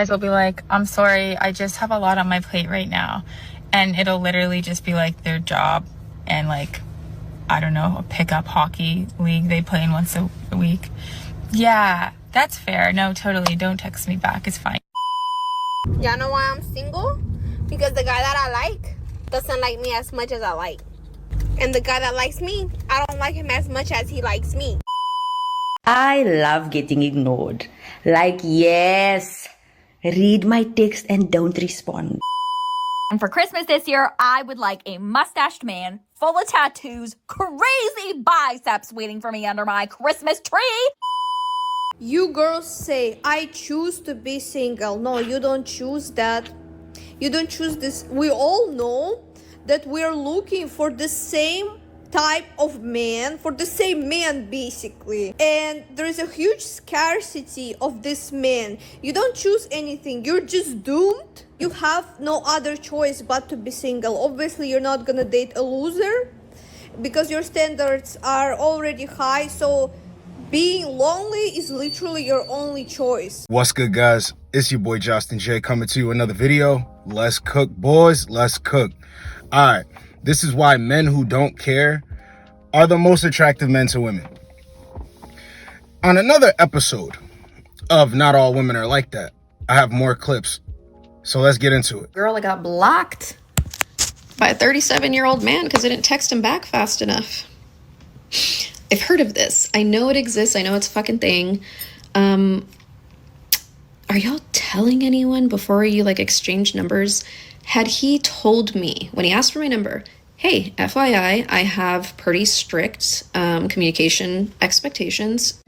Guys will be like, I'm sorry, I just have a lot on my plate right now. And it'll literally just be like their job and like, I don't know, a pickup hockey league they play in once a week. Yeah, that's fair. No, totally. Don't text me back. It's fine. Y'all know why I'm single? Because the guy that I like doesn't like me as much as I like. And the guy that likes me, I don't like him as much as he likes me. I love getting ignored. Like, yes, read my text and don't respond. And for Christmas this year, I would like a mustached man, full of tattoos, crazy biceps waiting for me under my Christmas tree. You girls say, I choose to be single. No, you don't choose that. You don't choose this. We all know that we're looking for the same type of man, for the same man basically, and there is a huge scarcity of this man. You don't choose anything, you're just doomed. You have no other choice but to be single. Obviously you're not gonna date a loser because your standards are already high, so being lonely is literally your only choice. What's good, guys? It's your boy Josten J coming to you another video. Let's cook, boys. Let's cook. All right, this is why men who don't care are the most attractive men to women. On another episode of Not All Women Are Like That, I have more clips, so let's get into it. Girl, I got blocked by a 37-year-old man because I didn't text him back fast enough. I've heard of this. I know it exists. I know it's a fucking thing. Are y'all telling anyone before you like exchange numbers? Had he told me when he asked for my number, hey, FYI, I have pretty strict communication expectations.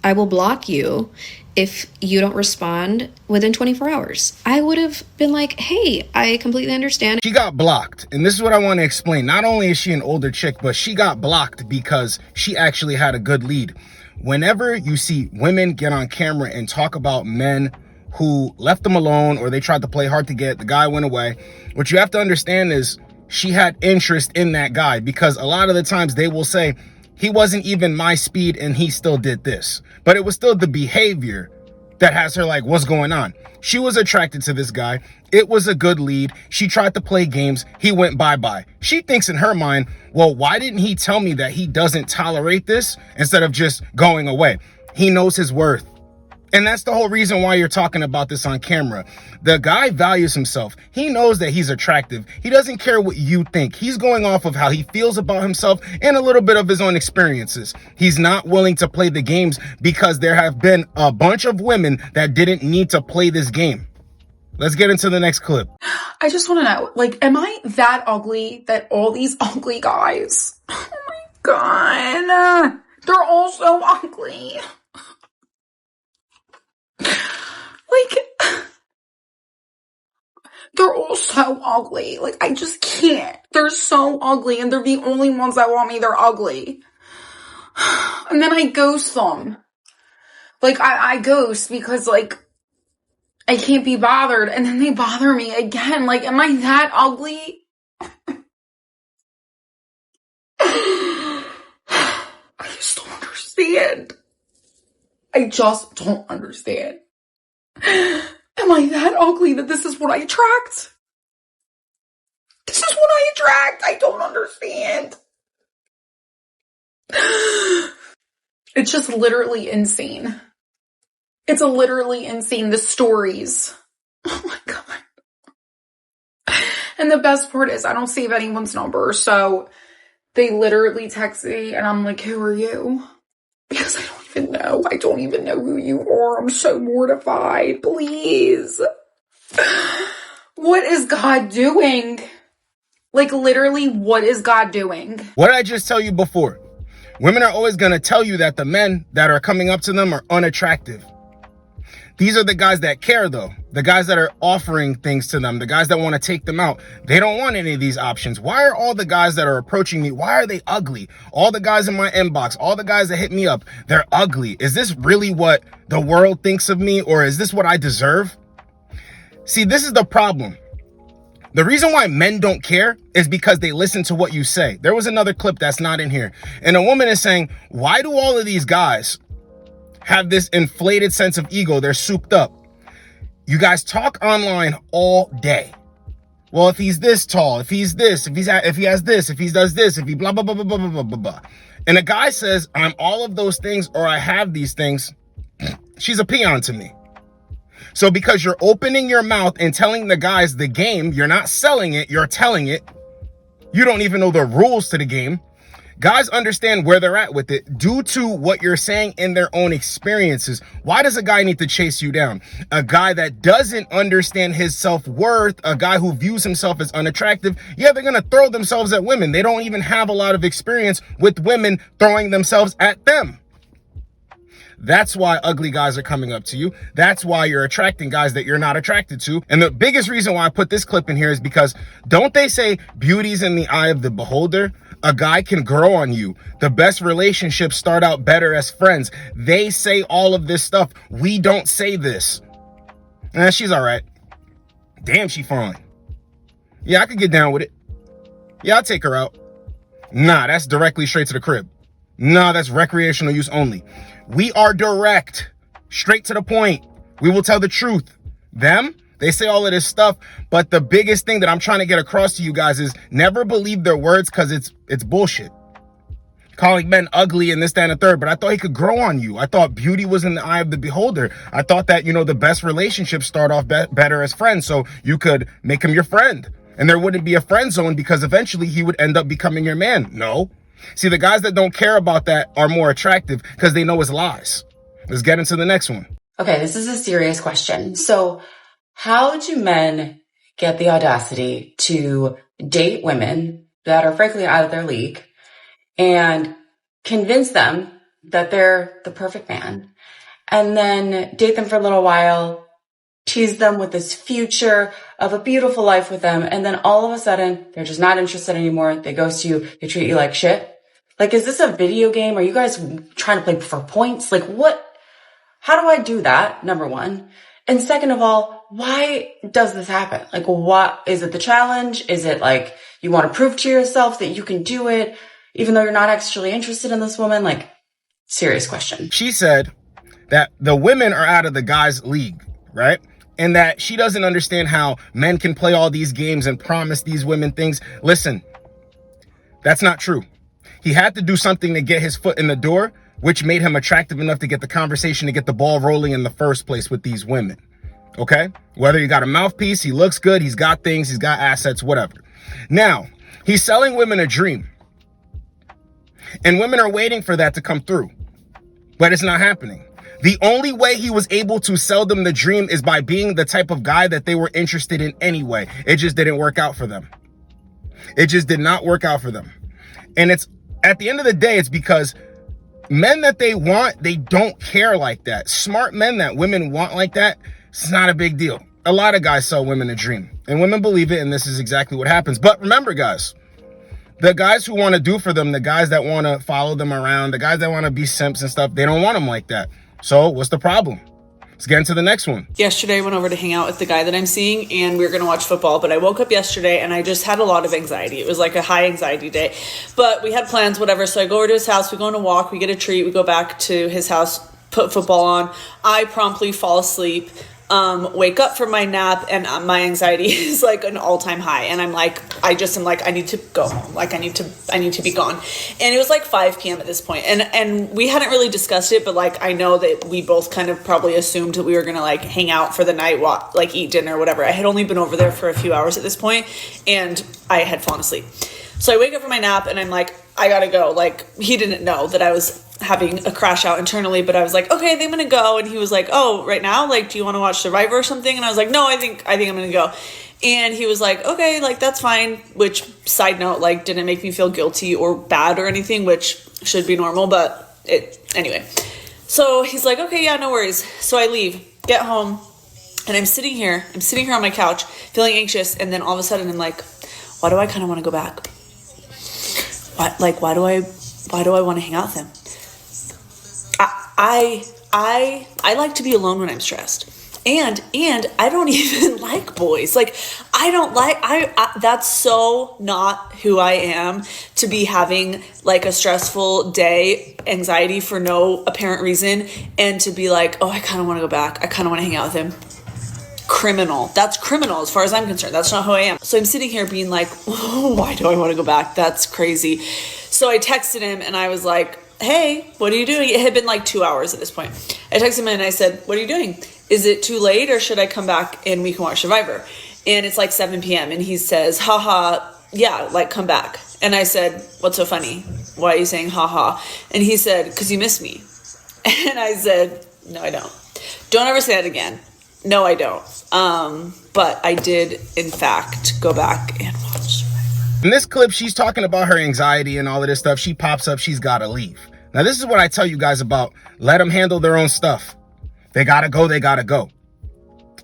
I will block you if you don't respond within 24 hours. I would have been like, hey, I completely understand. She got blocked, and this is what I want to explain. Not only is she an older chick, but she got blocked because she actually had a good lead. Whenever you see women get on camera and talk about men who left them alone or they tried to play hard to get, the guy went away, what you have to understand is she had interest in that guy, because a lot of the times they will say, he wasn't even my speed and he still did this. But it was still the behavior that has her like, what's going on? She was attracted to this guy. It was a good lead. She tried to play games. He went bye-bye. She thinks in her mind, well, why didn't he tell me that he doesn't tolerate this instead of just going away? He knows his worth. And that's the whole reason why you're talking about this on camera. The guy values himself. He knows that he's attractive. He doesn't care what you think. He's going off of how he feels about himself and a little bit of his own experiences. He's not willing to play the games because there have been a bunch of women that didn't need to play this game. Let's get into the next clip. I just want to know, like, am I that ugly that all these ugly guys, oh my God, they're all so ugly. Like, they're all so ugly. Like, I just can't. They're so ugly, and they're the only ones that want me. They're ugly. And then I ghost them. Like, I ghost because, like, I can't be bothered. And then they bother me again. Like, am I that ugly? I just don't understand. I just don't understand. Am I that ugly that this is what I attract? This is what I attract. I don't understand. It's just literally insane. It's literally insane. The stories. Oh my God. And the best part is I don't save anyone's number. So they literally text me and I'm like, who are you? Because I don't even know. I don't even know who you are. I'm so mortified. Please. What is God doing? Like, literally, what is God doing? What did I just tell you before? Women are always going to tell you that the men that are coming up to them are unattractive. These are the guys that care, though. The guys that are offering things to them, the guys that want to take them out. They don't want any of these options. Why are all the guys that are approaching me, why are they ugly? All the guys in my inbox, all the guys that hit me up, they're ugly. Is this really what the world thinks of me, or is this what I deserve? See, this is the problem. The reason why men don't care is because they listen to what you say. There was another clip that's not in here, and a woman is saying, why do all of these guys have this inflated sense of ego? They're souped up. You guys talk online all day. Well, if he's this tall, if he's this, if he has this, if he does this, if he blah, blah, blah, blah, blah, blah, blah, blah. And a guy says, I'm all of those things, or I have these things, she's a peon to me. So because you're opening your mouth and telling the guys the game, you're not selling it, you're telling it. You don't even know the rules to the game. Guys understand where they're at with it due to what you're saying in their own experiences. Why does a guy need to chase you down? A guy that doesn't understand his self-worth, a guy who views himself as unattractive, yeah, they're going to throw themselves at women. They don't even have a lot of experience with women throwing themselves at them. That's why ugly guys are coming up to you. That's why you're attracting guys that you're not attracted to. And the biggest reason why I put this clip in here is because don't they say beauty's in the eye of the beholder? A guy can grow on you. The best relationships start out better as friends. They say all of this stuff. We don't say this. She's all right. Damn, she fine. Yeah, I could get down with it. Yeah, I'll take her out. Nah, that's directly straight to the crib. Nah, that's recreational use only. We are direct, straight to the point. We will tell the truth. Them, they say all of this stuff, but the biggest thing that I'm trying to get across to you guys is never believe their words because it's bullshit. Calling men ugly and this, that, and the third, but I thought he could grow on you. I thought beauty was in the eye of the beholder. I thought that, the best relationships start off better as friends, so you could make him your friend. And there wouldn't be a friend zone because eventually he would end up becoming your man. No. See, the guys that don't care about that are more attractive because they know it's lies. Let's get into the next one. Okay, this is a serious question. So how do men get the audacity to date women that are frankly out of their league and convince them that they're the perfect man and then date them for a little while, tease them with this future of a beautiful life with them, and then all of a sudden, they're just not interested anymore. They ghost you. They treat you like shit. Like, is this a video game? Are you guys trying to play for points? Like, what? How do I do that? Number one. And second of all, why does this happen? Like, what? Is it the challenge? Is it like you want to prove to yourself that you can do it, even though you're not actually interested in this woman? Like, serious question. She said that the women are out of the guys' league, right? And that she doesn't understand how men can play all these games and promise these women things. Listen, that's not true. He had to do something to get his foot in the door, which made him attractive enough to get the conversation, to get the ball rolling in the first place with these women. Okay? Whether you got a mouthpiece, he looks good, he's got things, he's got assets, whatever. Now, he's selling women a dream. And women are waiting for that to come through. But it's not happening. The only way he was able to sell them the dream is by being the type of guy that they were interested in anyway. It just didn't work out for them. It just did not work out for them. And it's, at the end of the day, it's because men that they want, they don't care like that. Smart men that women want like that, it's not a big deal. A lot of guys sell women a dream. And women believe it, and this is exactly what happens. But remember, guys, the guys who want to do for them, the guys that want to follow them around, the guys that want to be simps and stuff, they don't want them like that. So what's the problem? Let's get into the next one. Yesterday I went over to hang out with the guy that I'm seeing and we were going to watch football, but I woke up yesterday and I just had a lot of anxiety. It was like a high anxiety day, but we had plans, whatever. So I go over to his house, we go on a walk, we get a treat, we go back to his house, put football on. I promptly fall asleep, wake up from my nap, and my anxiety is like an all-time high. And I'm like, I need to go home. Like I need to be gone. And it was like 5 p.m. at this point. And we hadn't really discussed it, but like, I know that we both kind of probably assumed that we were going to like hang out for the night, like eat dinner or whatever. I had only been over there for a few hours at this point and I had fallen asleep. So I wake up from my nap and I'm like, I gotta go. Like he didn't know that I was having a crash out internally, but I was like, okay, I think I'm gonna go. And he was like, oh, right now? Like, do you want to watch Survivor or something? And I was like, no, I think I'm gonna go. And he was like, okay, like that's fine. Which, side note, like didn't make me feel guilty or bad or anything, which should be normal, but anyway. So he's like, okay, yeah, no worries. So I leave, get home, and I'm sitting here on my couch, feeling anxious, and then all of a sudden I'm like, why do I kind of want to go back? Why do I want to hang out with him? I like to be alone when I'm stressed. And I don't even like boys. Like that's so not who I am, to be having like a stressful day, anxiety for no apparent reason, and to be like, oh, I kind of want to go back. I kind of want to hang out with him. criminal. That's criminal as far as I'm concerned. That's not who I am. So I'm sitting here being like, oh, why do I want to go back? That's crazy. So I texted him and I was like, hey, what are you doing? It had been like 2 hours at this point. I texted him and I said, what are you doing? Is it too late or should I come back and we can watch Survivor? And it's like 7 p.m. and he says, haha, yeah, like come back. And I said, what's so funny? Why are you saying haha? And he said, because you miss me. And I said, no, I don't. Don't ever say that again. No, I don't. But I did, in fact, go back and watch Survivor. In this clip, she's talking about her anxiety and all of this stuff. She pops up, she's got to leave. Now, this is what I tell you guys about. Let them handle their own stuff. They got to go, they got to go.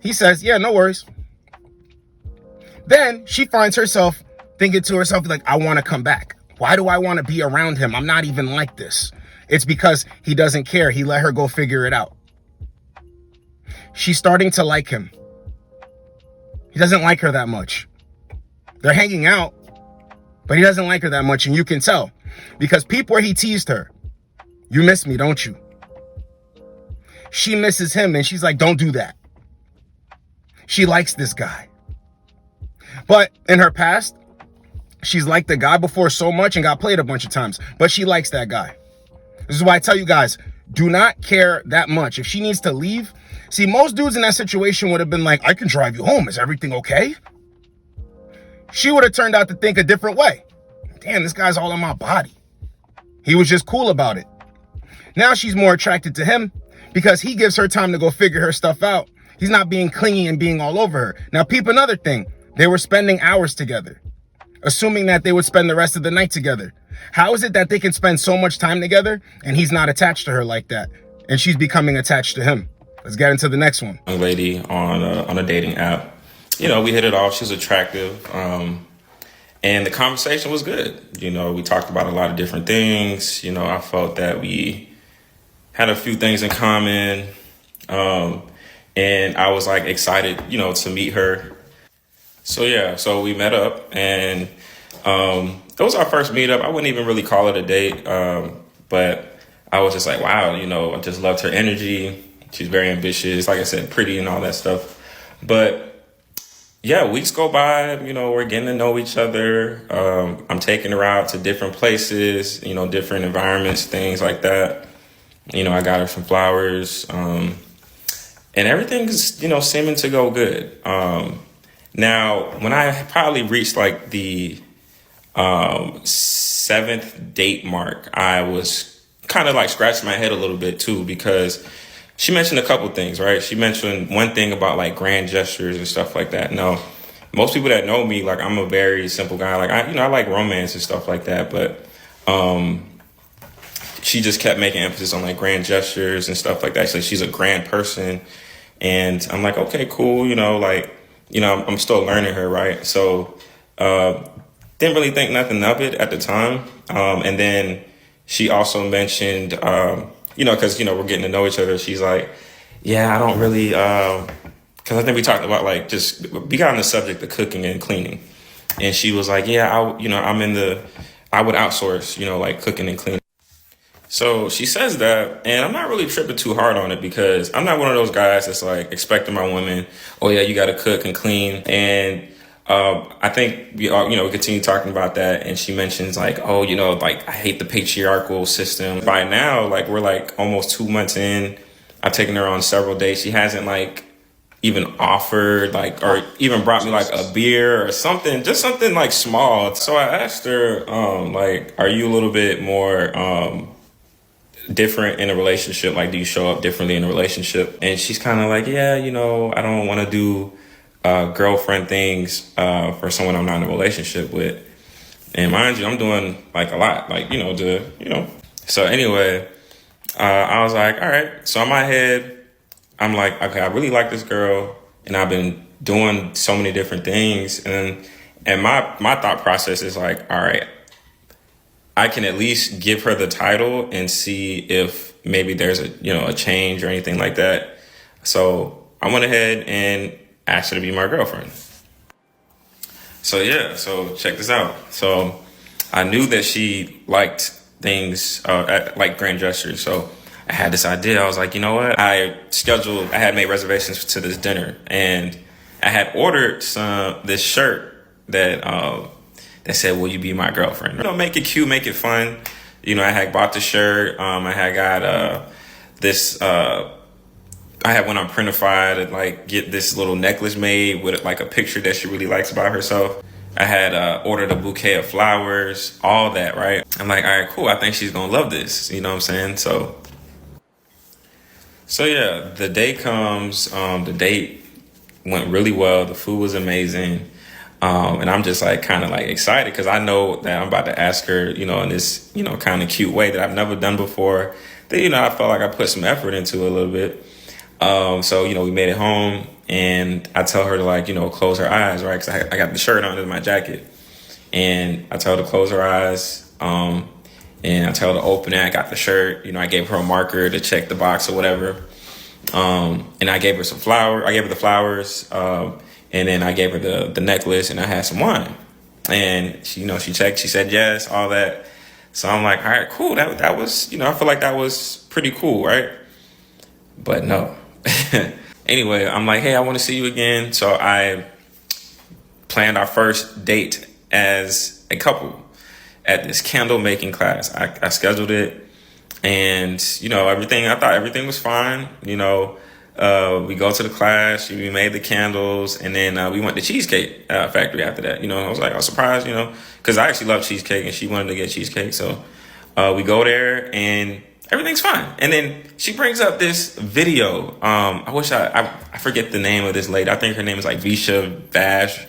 He says, yeah, no worries. Then she finds herself thinking to herself, like, I want to come back. Why do I want to be around him? I'm not even like this. It's because he doesn't care. He let her go figure it out. She's starting to like him. He doesn't like her that much. They're hanging out, but he doesn't like her that much, and you can tell. Because peep where he teased her. You miss me, don't you? She misses him, and she's like, don't do that. She likes this guy. But in her past, she's liked the guy before so much and got played a bunch of times. But she likes that guy. This is why I tell you guys, do not care that much. If she needs to leave, see, most dudes in that situation would have been like, I can drive you home. Is everything okay? She would have turned out to think a different way. Damn, this guy's all in my body. He was just cool about it. Now she's more attracted to him because he gives her time to go figure her stuff out. He's not being clingy and being all over her. Now, peep another thing. They were spending hours together, assuming that they would spend the rest of the night together. How is it that they can spend so much time together and he's not attached to her like that? And she's becoming attached to him. Let's get into the next one. Young lady on a dating app. You know, we hit it off. She was attractive. And the conversation was good. You know, we talked about a lot of different things. You know, I felt that we had a few things in common. And I was like excited, you know, to meet her. So, yeah, so we met up and it was our first meetup. I wouldn't even really call it a date. But I was just like, wow, you know, I just loved her energy. She's very ambitious, like I said, pretty and all that stuff. But yeah, weeks go by, you know, we're getting to know each other. I'm taking her out to different places, you know, different environments, things like that. You know, I got her some flowers, and everything's, you know, seeming to go good. Now, when I probably reached like the 7th date mark, I was kind of like scratching my head a little bit too, because she mentioned a couple things, right? She mentioned one thing about like grand gestures and stuff like that. Now, most people that know me, like I'm a very simple guy. Like I like romance and stuff like that, but she just kept making emphasis on like grand gestures and stuff like that. So she's a grand person, and I'm like, okay, cool, you know, like, you know, I'm still learning her, right? So didn't really think nothing of it at the time. And then she also mentioned, you know, because, you know, we're getting to know each other. She's like, yeah, I don't really, because I think we talked about like just, we got on the subject of cooking and cleaning. And she was like, yeah, I would outsource, you know, like cooking and cleaning. So she says that, and I'm not really tripping too hard on it because I'm not one of those guys that's like expecting my woman, oh yeah, you got to cook and clean. And I think we continue talking about that, and she mentions like, oh, you know, like I hate the patriarchal system. By now, like we're like almost 2 months in. I've taken her on several dates. She hasn't like even offered like, or even brought me like a beer or something, just something like small. So I asked her, like, are you a little bit more different in a relationship? Like, do you show up differently in a relationship? And she's kind of like, yeah, you know, I don't want to do girlfriend things for someone I'm not in a relationship with. And mind you, I'm doing like a lot, like, you know, so anyway, I was like, all right. So in my head, I'm like, okay, I really like this girl, and I've been doing so many different things. And my thought process is like, all right, I can at least give her the title and see if maybe there's a change or anything like that. So I went ahead and asked her to be my girlfriend. So yeah, so check this out. So I knew that she liked things like grand gestures. So I had this idea. I was like, you know what? I had made reservations to this dinner, and I had ordered this shirt that said, "Will you be my girlfriend?" Make it cute, make it fun. I had bought the shirt. I had got this. I had went on Printify to like get this little necklace made with like a picture that she really likes about herself. I had ordered a bouquet of flowers, all that, right? I'm like, all right, cool. I think she's gonna love this. You know what I'm saying? So yeah, the day comes. The date went really well. The food was amazing. And I'm just like kind of like excited because I know that I'm about to ask her, in this, kind of cute way that I've never done before. That, I felt like I put some effort into a little bit. So, we made it home and I tell her to like, close her eyes, right? Because I got the shirt under my jacket. And I tell her to close her eyes. And I tell her to open it. I got the shirt. I gave her a marker to check the box or whatever. And I gave her some flour. I gave her the flowers. And then I gave her the necklace and I had some wine. And she, she checked. She said yes, all that. So I'm like, all right, cool. That was, I feel like that was pretty cool, right? But no. Anyway, I'm like, hey, I want to see you again. So I planned our first date as a couple at this candle making class. I scheduled it, and I thought everything was fine. We go to the class, we made the candles, and then we went to Cheesecake Factory after that. I was like, I was surprised, because I actually love cheesecake, and she wanted to get cheesecake. So we go there, and everything's fine. And then she brings up this video. I wish I forget the name of this lady. I think her name is like Visha Vash.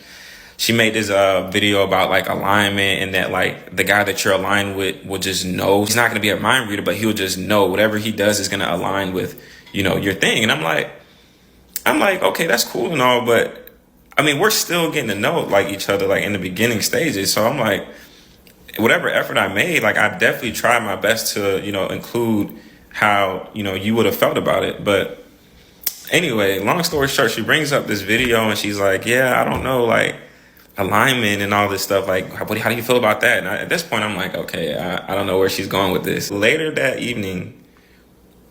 She made this video about like alignment, and that like the guy that you're aligned with will just know. He's not going to be a mind reader, but he'll just know whatever he does is going to align with, your thing. And I'm like, okay, that's cool and all, but I mean, we're still getting to know like each other, like in the beginning stages. So I'm like, whatever effort I made, like I definitely tried my best to, include how, you would have felt about it. But anyway, long story short, she brings up this video and she's like, yeah, I don't know, like alignment and all this stuff. Like, how do you feel about that? And at this point, I'm like, okay, I don't know where she's going with this. Later that evening,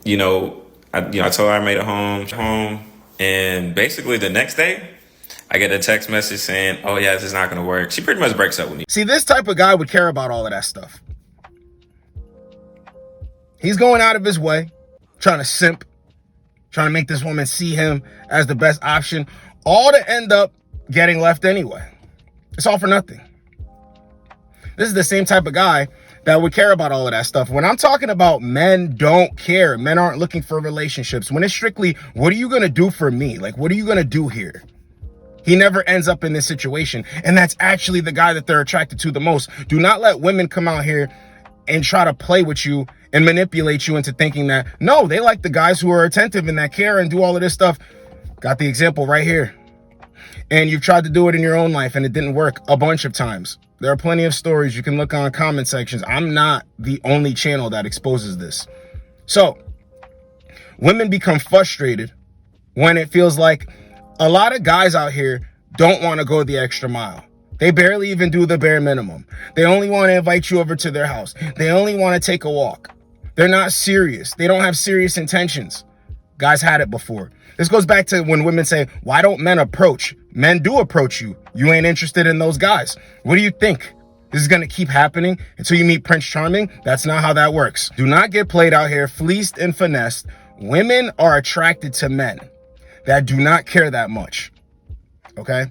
I told her I made it home. And basically the next day, I get a text message saying, oh yeah, this is not going to work. She pretty much breaks up with me. See, this type of guy would care about all of that stuff. He's going out of his way, trying to simp, trying to make this woman see him as the best option, all to end up getting left anyway. It's all for nothing. This is the same type of guy that would care about all of that stuff. When I'm talking about men don't care, men aren't looking for relationships. When it's strictly, what are you going to do for me? Like, what are you going to do here? He never ends up in this situation. And that's actually the guy that they're attracted to the most. Do not let women come out here and try to play with you and manipulate you into thinking that, no, they like the guys who are attentive and that care and do all of this stuff. Got the example right here. And you've tried to do it in your own life and it didn't work a bunch of times. There are plenty of stories. You can look on comment sections. I'm not the only channel that exposes this. So women become frustrated when it feels like a lot of guys out here don't want to go the extra mile. They barely even do the bare minimum. They only want to invite you over to their house. They only want to take a walk. They're not serious. They don't have serious intentions. Guys had it before. This goes back to when women say, why don't men approach? Men do approach you. You ain't interested in those guys. What do you think? This is going to keep happening until you meet Prince Charming? That's not how that works. Do not get played out here, fleeced and finessed. Women are attracted to men that do not care that much. Okay?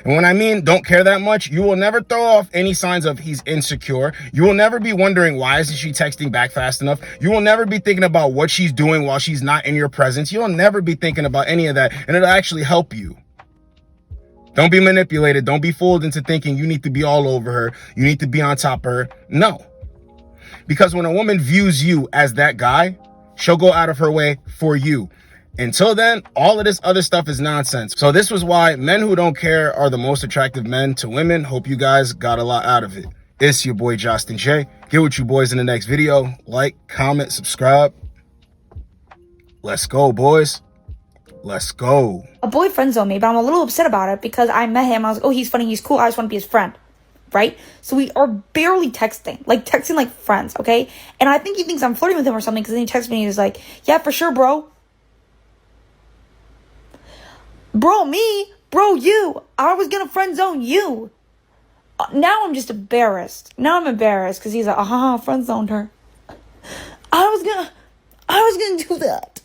And when I mean don't care that much, you will never throw off any signs of he's insecure. You will never be wondering, why isn't she texting back fast enough? You will never be thinking about what she's doing while she's not in your presence. You'll never be thinking about any of that, and it'll actually help you. Don't be manipulated. Don't be fooled into thinking you need to be all over her. You need to be on top of her. No. Because when a woman views you as that guy, she'll go out of her way for you. Until then, all of this other stuff is nonsense. So this was why men who don't care are the most attractive men to women. Hope you guys got a lot out of it. It's your boy, Josten J. Get with you boys in the next video. Like, comment, subscribe. Let's go, boys. Let's go. A boy friend zoned me, but I'm a little upset about it because I met him. I was like, oh, he's funny, he's cool. I just want to be his friend. right? So we are barely texting like friends, okay? And I think he thinks I'm flirting with him or something, because then he texts me and he's like, yeah, for sure, bro. Bro, me? Bro, you. I was gonna friend zone you. Now I'm just embarrassed. Now I'm embarrassed because he's like, friend zoned her. I was gonna do that.